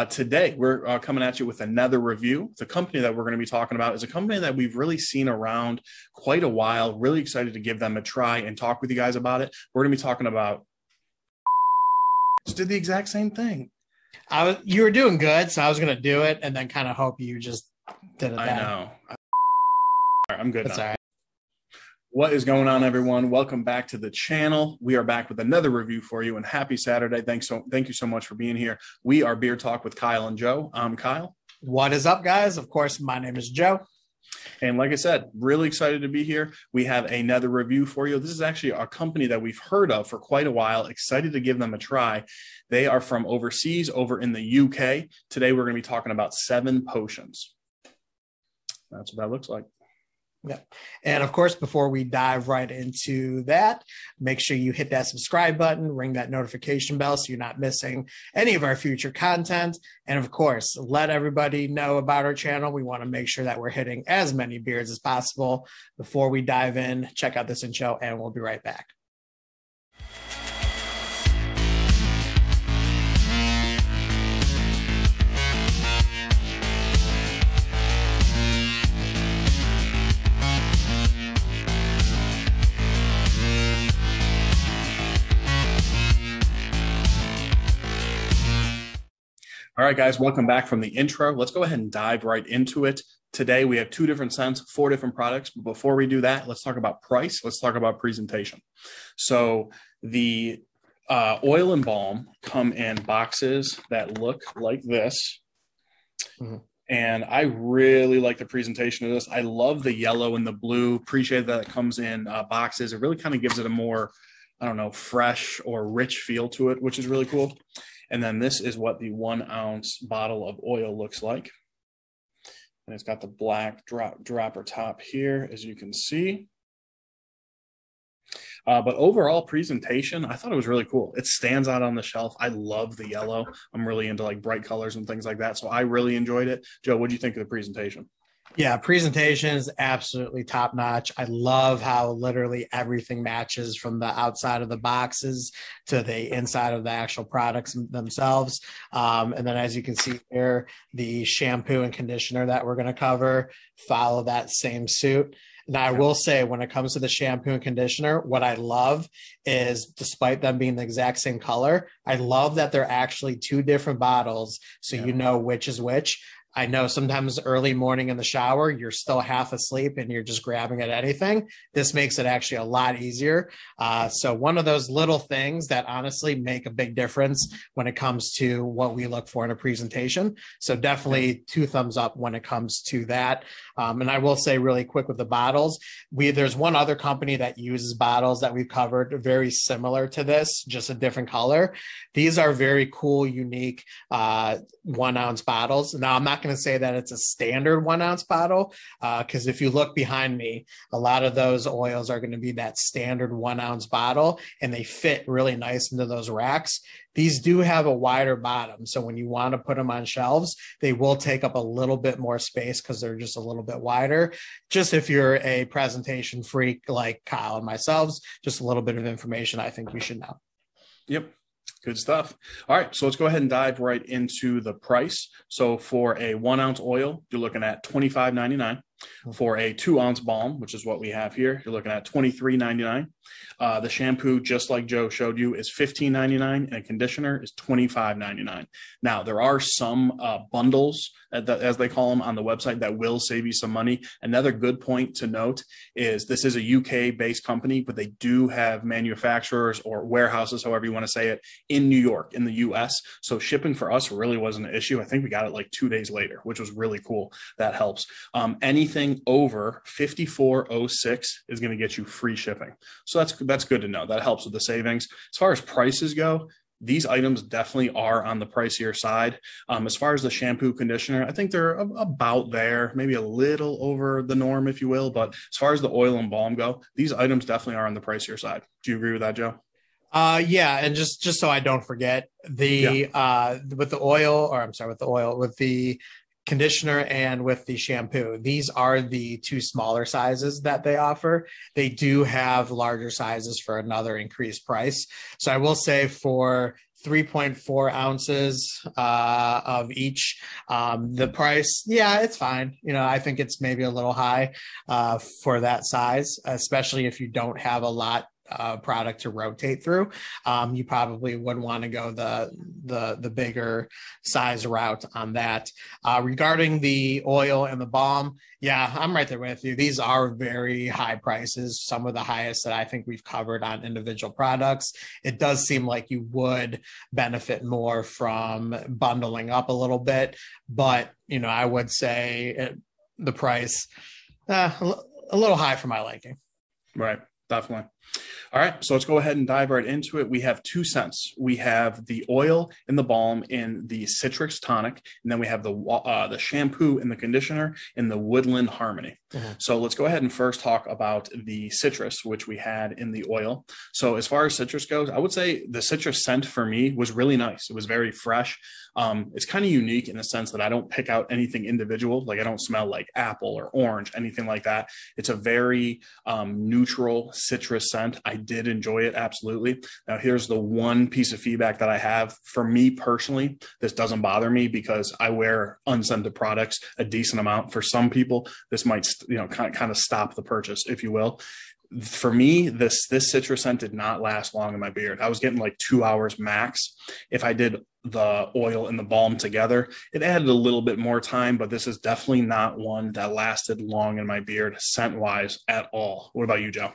Today, we're coming at you with another review. The company that we're going to be talking about is a company that we've really seen around quite a while. Really excited to give them a try and talk with you guys about it. We're going to be talking about just did the exact same thing. You were doing good, so I was going to do it and then kind of hope you just did it. I know. All right, I'm good. That's all right. What is going on, everyone? Welcome back to the channel. We are back with another review for you, and happy Saturday. Thank you so much for being here. We are Beer Talk with Kyle and Joe. I'm Kyle. What is up, guys? Of course, my name is Joe. And like I said, really excited to be here. We have another review for you. This is actually a company that we've heard of for quite a while. Excited to give them a try. They are from overseas, over in the UK. Today, we're going to be talking about 7 potions. That's what that looks like. Yeah. And of course, before we dive right into that, make sure you hit that subscribe button, ring that notification bell so you're not missing any of our future content. And of course, let everybody know about our channel. We want to make sure that we're hitting as many beers as possible. Before we dive in, check out this intro and we'll be right back. All right, guys, welcome back from the intro. Let's go ahead and dive right into it. Today, we have 2 different scents, 4 different products. But before we do that, let's talk about price. Let's talk about presentation. So the oil and balm come in boxes that look like this. Mm-hmm. And I really like the presentation of this. I love the yellow and the blue. Appreciate that it comes in boxes. It really kind of gives it a more, fresh or rich feel to it, which is really cool. And then this is what the 1 ounce bottle of oil looks like. And it's got the black dropper top here, as you can see. But overall presentation, I thought it was really cool. It stands out on the shelf. I love the yellow. I'm really into like bright colors and things like that. So I really enjoyed it. Joe, what do you think of the presentation? Yeah, presentation is absolutely top notch. I love how literally everything matches from the outside of the boxes to the inside of the actual products themselves. And then as you can see here, the shampoo and conditioner that we're going to cover follow that same suit. Now, I will say when it comes to the shampoo and conditioner, what I love is despite them being the exact same color, I love that they're actually 2 different bottles. So you know which is which. I know sometimes early morning in the shower, you're still half asleep and you're just grabbing at anything. This makes it actually a lot easier. So one of those little things that honestly make a big difference when it comes to what we look for in a presentation. So definitely 2 thumbs up when it comes to that. And I will say really quick with the bottles, there's one other company that uses bottles that we've covered very similar to this, just a different color. These are very cool, unique 1 ounce bottles. Now, I'm not going to say that it's a standard 1 ounce bottle because if you look behind me, a lot of those oils are going to be that standard 1 ounce bottle and they fit really nice into those racks. These do have a wider bottom. So when you want to put them on shelves, they will take up a little bit more space because they're just a little bit wider. Just if you're a presentation freak like Kyle and myself, just a little bit of information I think you should know. Yep. Good stuff. All right, so let's go ahead and dive right into the price. So for a 1 ounce oil, you're looking at $25.99. For a 2 ounce balm, which is what we have here, you're looking at $23.99. The shampoo, just like Joe showed you, is $15.99, and a conditioner is $25.99. Now, there are some bundles, as they call them, on the website that will save you some money. Another good point to note is this is a UK-based company, but they do have manufacturers or warehouses, however you want to say it, in New York, in the US. So shipping for us really wasn't an issue. I think we got it like 2 days later, which was really cool. That helps. Anything over $54.06 is going to get you free shipping. So that's good to know. That helps with the savings. As far as prices go, these items definitely are on the pricier side. As far as the shampoo conditioner, I think they're about there, maybe a little over the norm, if you will. But as far as the oil and balm go, these items definitely are on the pricier side. Do you agree with that, Joe? Yeah, and just so I don't forget, with the conditioner and with the shampoo. These are the two smaller sizes that they offer. They do have larger sizes for another increased price. So I will say for 3.4 ounces of each. The price, yeah, it's fine. I think it's maybe a little high for that size, especially if you don't have a lot product to rotate through. You probably would want to go the bigger size route on that. Regarding the oil and the balm, yeah, I'm right there with you. These are very high prices, some of the highest that I think we've covered on individual products. It does seem like you would benefit more from bundling up a little bit, but I would say the price a little high for my liking. Right. Definitely. All right, so let's go ahead and dive right into it. We have 2 scents. We have the oil and the balm in the citrus tonic, and then we have the shampoo and the conditioner in the woodland harmony. Mm-hmm. So let's go ahead and first talk about the citrus, which we had in the oil. So as far as citrus goes, I would say the citrus scent for me was really nice. It was very fresh. It's kind of unique in the sense that I don't pick out anything individual. Like I don't smell like apple or orange, anything like that. It's a very neutral citrus scent. I did enjoy it. Absolutely. Now here's the one piece of feedback that I have. For me personally, this doesn't bother me because I wear unscented products a decent amount. For some people, this might, kind of stop the purchase, if you will. For me, this citrus scent did not last long in my beard. I was getting like 2 hours max. If I did the oil and the balm together, it added a little bit more time, but this is definitely not one that lasted long in my beard scent wise at all. What about you, Joe?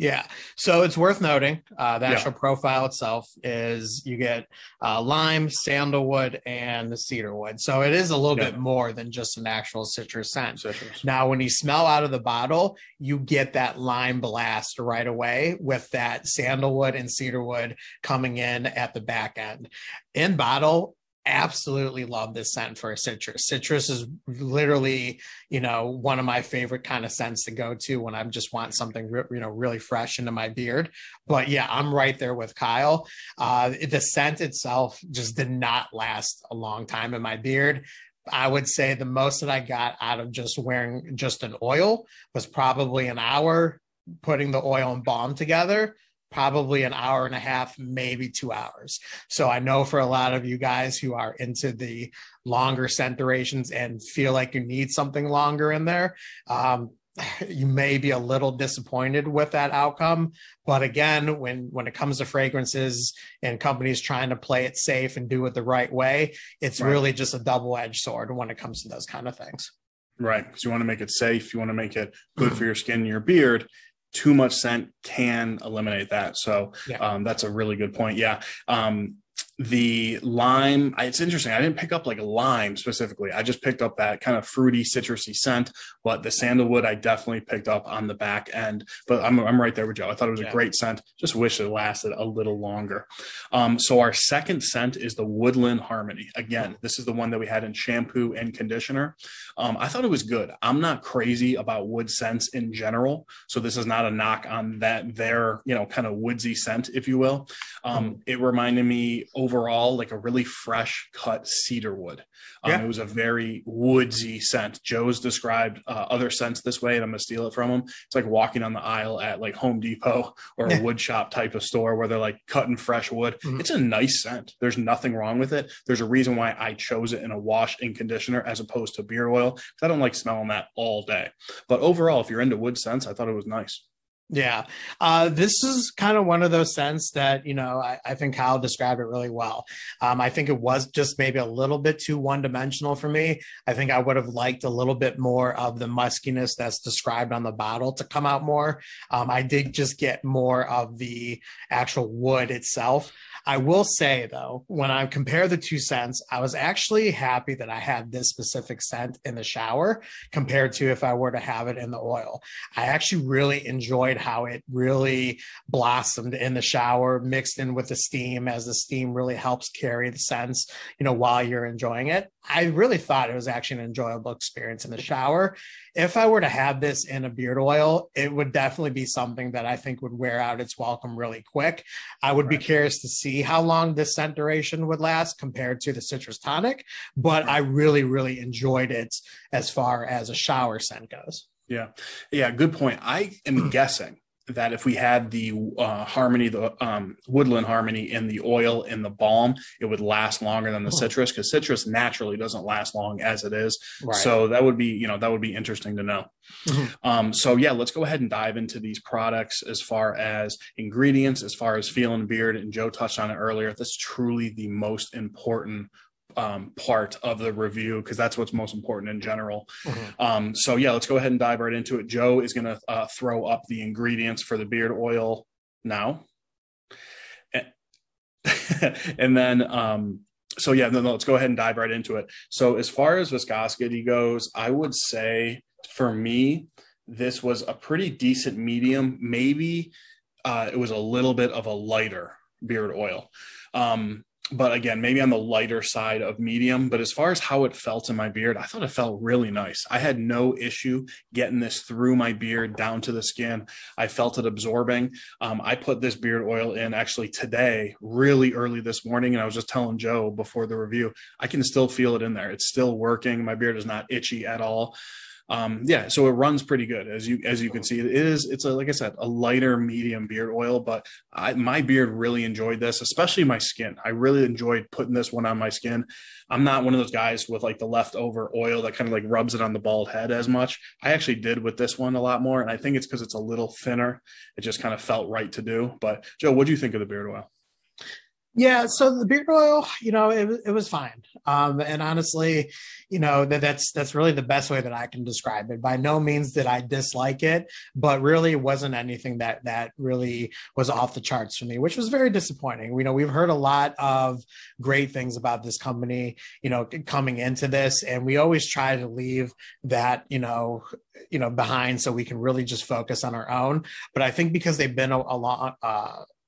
Yeah. So it's worth noting the actual profile itself is you get lime, sandalwood, and cedarwood. So it is a little bit more than just an actual citrus scent. Now, when you smell out of the bottle, you get that lime blast right away with that sandalwood and cedarwood coming in at the back end. In bottle, absolutely love this scent for a citrus. Citrus is literally, one of my favorite kind of scents to go to when I just want something, really fresh into my beard. But yeah, I'm right there with Kyle. The scent itself just did not last a long time in my beard. I would say the most that I got out of just wearing just an oil was probably an hour putting the oil and balm together. Probably an hour and a half, maybe 2 hours. So I know for a lot of you guys who are into the longer scent durations and feel like you need something longer in there, you may be a little disappointed with that outcome. But again, when it comes to fragrances and companies trying to play it safe and do it the right way, it's really just a double-edged sword when it comes to those kind of things. Right. Because you want to make it safe. You want to make it good for your skin and your beard. Too much scent can eliminate that. So that's a really good point. Yeah. The lime, it's interesting. I didn't pick up like a lime specifically. I just picked up that kind of fruity, citrusy scent. But the sandalwood, I definitely picked up on the back end. But I'm right there with Joe. I thought it was a great scent. Just wish it lasted a little longer. So our second scent is the Woodland Harmony. Again, this is the one that we had in shampoo and conditioner. I thought it was good. I'm not crazy about wood scents in general. So this is not a knock on their kind of woodsy scent, if you will. It reminded me overall like a really fresh cut cedar wood. It was a very woodsy scent. Joe's described other scents this way, and I'm gonna steal it from him. It's like walking on the aisle at like Home Depot or a wood shop type of store where they're like cutting fresh wood. It's a nice scent. There's nothing wrong with it. There's a reason why I chose it in a wash and conditioner as opposed to beard oil, because I don't like smelling that all day. But overall, if you're into wood scents, I thought it was nice. Yeah. This is kind of one of those scents that, I think Kyle described it really well. I think it was just maybe a little bit too one-dimensional for me. I think I would have liked a little bit more of the muskiness that's described on the bottle to come out more. I did just get more of the actual wood itself. I will say, though, when I compare the two scents, I was actually happy that I had this specific scent in the shower compared to if I were to have it in the oil. I actually really enjoyed how it really blossomed in the shower, mixed in with the steam, as the steam really helps carry the scents, while you're enjoying it. I really thought it was actually an enjoyable experience in the shower. If I were to have this in a beard oil, it would definitely be something that I think would wear out its welcome really quick. I would be curious to see how long this scent duration would last compared to the citrus tonic, but I really, really enjoyed it as far as a shower scent goes. Yeah. Good point. I am guessing that if we had the Harmony, the Woodland Harmony in the oil in the balm, it would last longer than the citrus, because citrus naturally doesn't last long as it is. Right. So that would be, that would be interesting to know. So yeah, let's go ahead and dive into these products as far as ingredients, as far as feel and beard. And Joe touched on it earlier. That's truly the most important part of the review, because that's what's most important in general. So yeah, let's go ahead and dive right into it. Joe is going to throw up the ingredients for the beard oil now. And then, so yeah, then let's go ahead and dive right into it. So as far as viscosity goes, I would say for me, this was a pretty decent medium. Maybe it was a little bit of a lighter beard oil. But again, maybe on the lighter side of medium. But as far as how it felt in my beard, I thought it felt really nice. I had no issue getting this through my beard down to the skin. I felt it absorbing. I put this beard oil in actually today, really early this morning. And I was just telling Joe before the review, I can still feel it in there. It's still working. My beard is not itchy at all. Yeah, so it runs pretty good. As you can see, it's a, like I said, a lighter medium beard oil, but my beard really enjoyed this, especially my skin. I really enjoyed putting this one on my skin. I'm not one of those guys with like the leftover oil that kind of like rubs it on the bald head as much. I actually did with this one a lot more. And I think it's because it's a little thinner. It just kind of felt right to do. But Joe, what do you think of the beard oil? Yeah, so the beard oil, it was fine. And honestly, that's really the best way that I can describe it. By no means did I dislike it, but really it wasn't anything that really was off the charts for me, which was very disappointing. We've heard a lot of great things about this company, coming into this, and we always try to leave that, behind so we can really just focus on our own. But I think because they've been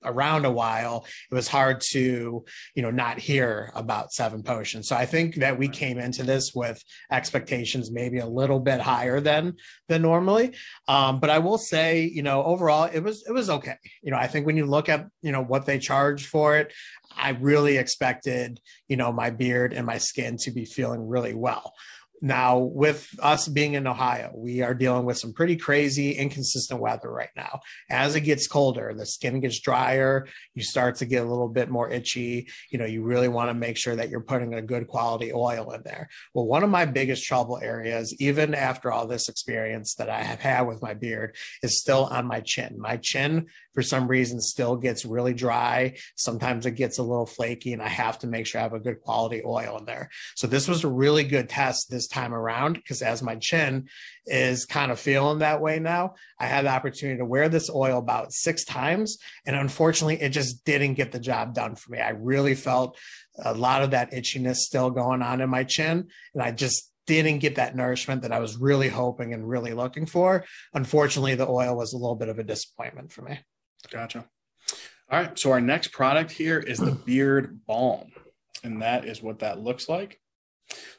around a while, it was hard to, not hear about Seven Potions. So I think that we came into this with expectations maybe a little bit higher than normally. But I will say, overall, it was okay. I think when you look at, what they charged for it, I really expected, my beard and my skin to be feeling really well. Now, with us being in Ohio, we are dealing with some pretty crazy, inconsistent weather right now. As it gets colder, the skin gets drier, you start to get a little bit more itchy. You really want to make sure that you're putting a good quality oil in there. Well, one of my biggest trouble areas, even after all this experience that I have had with my beard, is still on my chin. My chin, for some reason, still gets really dry. Sometimes it gets a little flaky, and I have to make sure I have a good quality oil in there. So this was a really good test this time around, because as my chin is kind of feeling that way now, I had the opportunity to wear this oil about 6 times, and unfortunately it just didn't get the job done for me. I really felt a lot of that itchiness still going on in my chin, and I just didn't get that nourishment that I was really hoping and really looking for. Unfortunately, the oil was a little bit of a disappointment for me. Gotcha. All right, so our next product here is the beard balm, and that is what that looks like.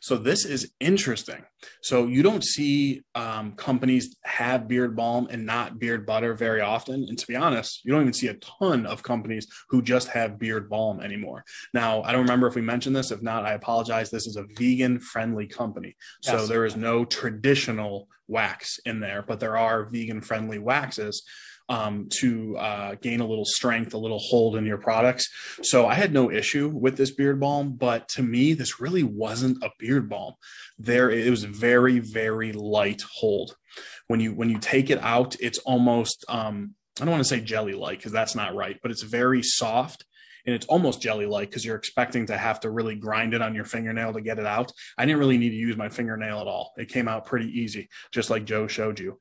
So this is interesting. So you don't see companies have beard balm and not beard butter very often. And to be honest, you don't even see a ton of companies who just have beard balm anymore. Now, I don't remember if we mentioned this. If not, I apologize. This is a vegan-friendly company. So there is no traditional wax in there, but there are vegan-friendly waxes to gain a little strength, a little hold in your products. So I had no issue with this beard balm, but to me, this really wasn't a beard balm. It was very, very light hold. When you take it out, it's almost, I don't want to say jelly-like because that's not right, but it's very soft. And it's almost jelly-like because you're expecting to have to really grind it on your fingernail to get it out. I didn't really need to use my fingernail at all. It came out pretty easy, just like Joe showed you.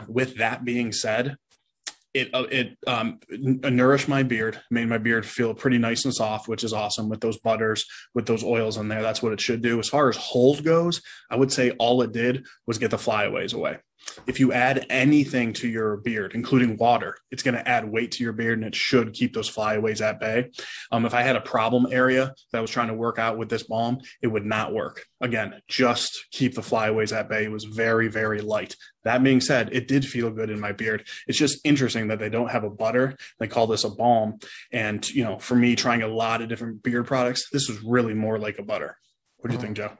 With that being said, it nourished my beard, made my beard feel pretty nice and soft, which is awesome with those butters, with those oils in there. That's what it should do. As far as hold goes, I would say all it did was get the flyaways away. If you add anything to your beard, including water, it's going to add weight to your beard and it should keep those flyaways at bay. If I had a problem area that I was trying to work out with this balm, it would not work. Again, just keep the flyaways at bay. It was very, very light. That being said, it did feel good in my beard. It's just interesting that they don't have a butter. They call this a balm. And, for me trying a lot of different beard products, this was really more like a butter. What do you think, Joe?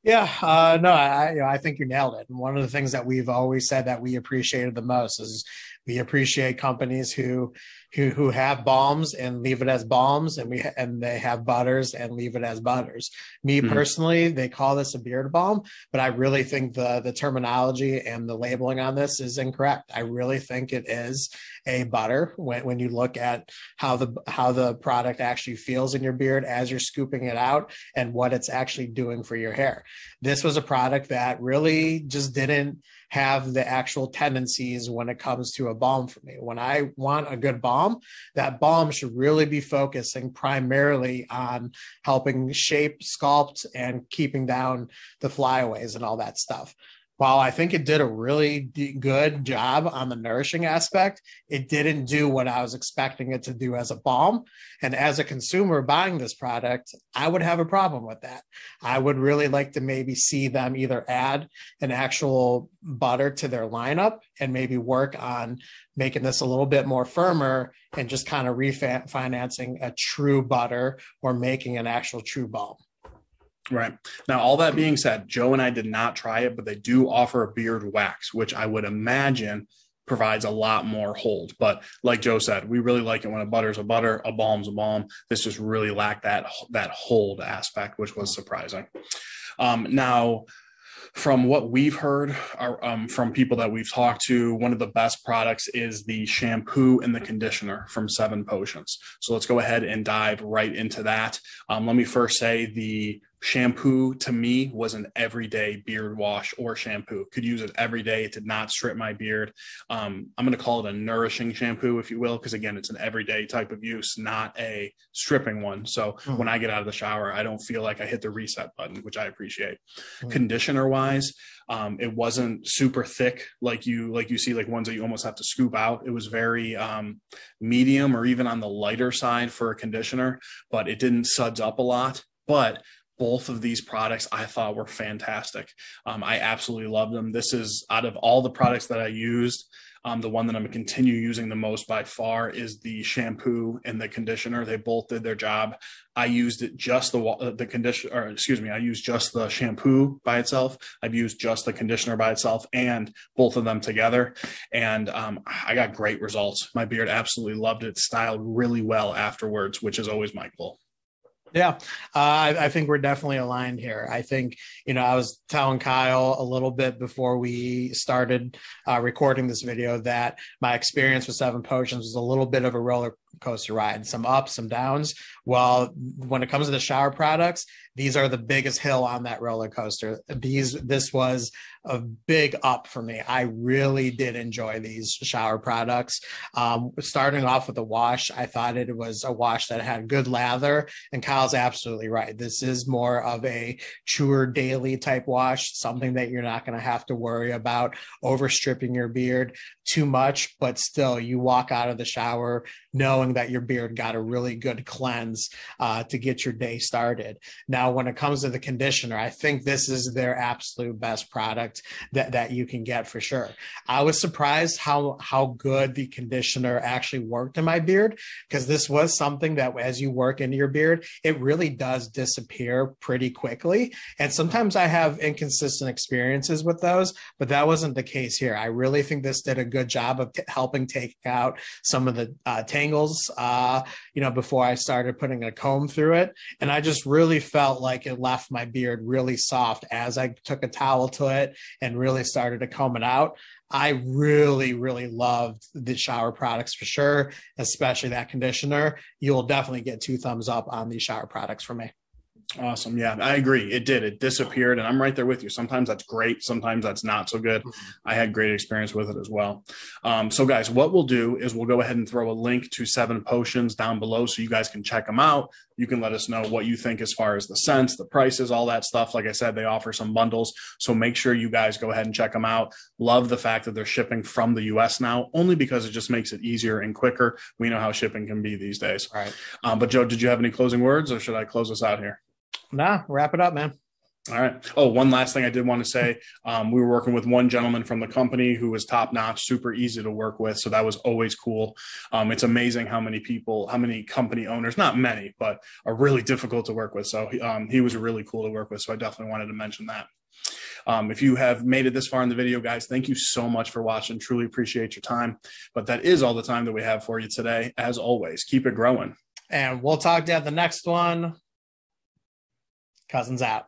Yeah, no, I think you nailed it. And one of the things that we've always said that we appreciated the most is We appreciate companies who have balms and leave it as balms, and they have butters and leave it as butters. Me personally, they call this a beard balm, but I really think the terminology and the labeling on this is incorrect. I really think it is a butter when you look at how the product actually feels in your beard as you're scooping it out and what it's actually doing for your hair. This was a product that really just didn't have the actual tendencies when it comes to a balm for me. When I want a good balm, that balm should really be focusing primarily on helping shape, sculpt, and keeping down the flyaways and all that stuff. While I think it did a really good job on the nourishing aspect, it didn't do what I was expecting it to do as a balm. And as a consumer buying this product, I would have a problem with that. I would really like to maybe see them either add an actual butter to their lineup and maybe work on making this a little bit more firmer and just kind of refinancing a true butter or making an actual true balm. Right. Now, all that being said, Joe and I did not try it, but they do offer a beard wax, which I would imagine provides a lot more hold. But like Joe said, we really like it when a butter's a butter, a balm's a balm. This just really lacked that hold aspect, which was surprising. Now, from what we've heard from people that we've talked to, one of the best products is the shampoo and the conditioner from 7 Potions. So let's go ahead and dive right into that. Let me first say the shampoo to me was an everyday beard wash or shampoo. Could use it every day. It did not strip my beard. I'm going to call it a nourishing shampoo, if you will, because again, it's an everyday type of use, not a stripping one. So when I get out of the shower, I don't feel like I hit the reset button, which I appreciate. Conditioner wise, it wasn't super thick like you see like ones that you almost have to scoop out. It was very medium or even on the lighter side for a conditioner, but it didn't suds up a lot. But both of these products I thought were fantastic. I absolutely love them. This is, out of all the products that I used, the one that I'm going to continue using the most by far is the shampoo and the conditioner. They both did their job. I used it just the conditioner, or excuse me, I used just the shampoo by itself. I've used just the conditioner by itself and both of them together. And I got great results. My beard absolutely loved it. Styled really well afterwards, which is always my goal. Yeah, I think we're definitely aligned here. I think, I was telling Kyle a little bit before we started recording this video that my experience with 7 Potions was a little bit of a roller coaster ride, some ups, some downs. Well, when it comes to the shower products, these are the biggest hill on that roller coaster. This was a big up for me. I really did enjoy these shower products. Starting off with the wash, I thought it was a wash that had good lather, and Kyle's absolutely right. This is more of a truer daily type wash, something that you're not going to have to worry about overstripping your beard too much, but still you walk out of the shower knowing that your beard got a really good cleanse to get your day started. Now, when it comes to the conditioner, I think this is their absolute best product that you can get for sure. I was surprised how good the conditioner actually worked in my beard, because this was something that as you work into your beard, it really does disappear pretty quickly. And sometimes I have inconsistent experiences with those, but that wasn't the case here. I really think this did a good job of helping take out some of the tangles, before I started putting a comb through it. And I just really felt like it left my beard really soft as I took a towel to it and really started to comb it out. I really, really loved the shower products for sure, especially that conditioner. You will definitely get 2 thumbs up on these shower products from me. Awesome. Yeah, I agree. It did. It disappeared, and I'm right there with you. Sometimes that's great. Sometimes that's not so good. I had great experience with it as well. So guys, what we'll do is we'll go ahead and throw a link to 7 Potions down below so you guys can check them out. You can let us know what you think as far as the scents, the prices, all that stuff. Like I said, they offer some bundles. So make sure you guys go ahead and check them out. Love the fact that they're shipping from the US now, only because it just makes it easier and quicker. We know how shipping can be these days. All right. But Joe, did you have any closing words, or should I close us out here? Nah, wrap it up, man. All right. Oh, one last thing I did want to say. We were working with one gentleman from the company who was top notch, super easy to work with. So that was always cool. It's amazing how many company owners, not many, but are really difficult to work with. So he was really cool to work with. So I definitely wanted to mention that. If you have made it this far in the video, guys, thank you so much for watching. Truly appreciate your time. But that is all the time that we have for you today. As always, keep it growing. And we'll talk to you at the next one. Cousins out.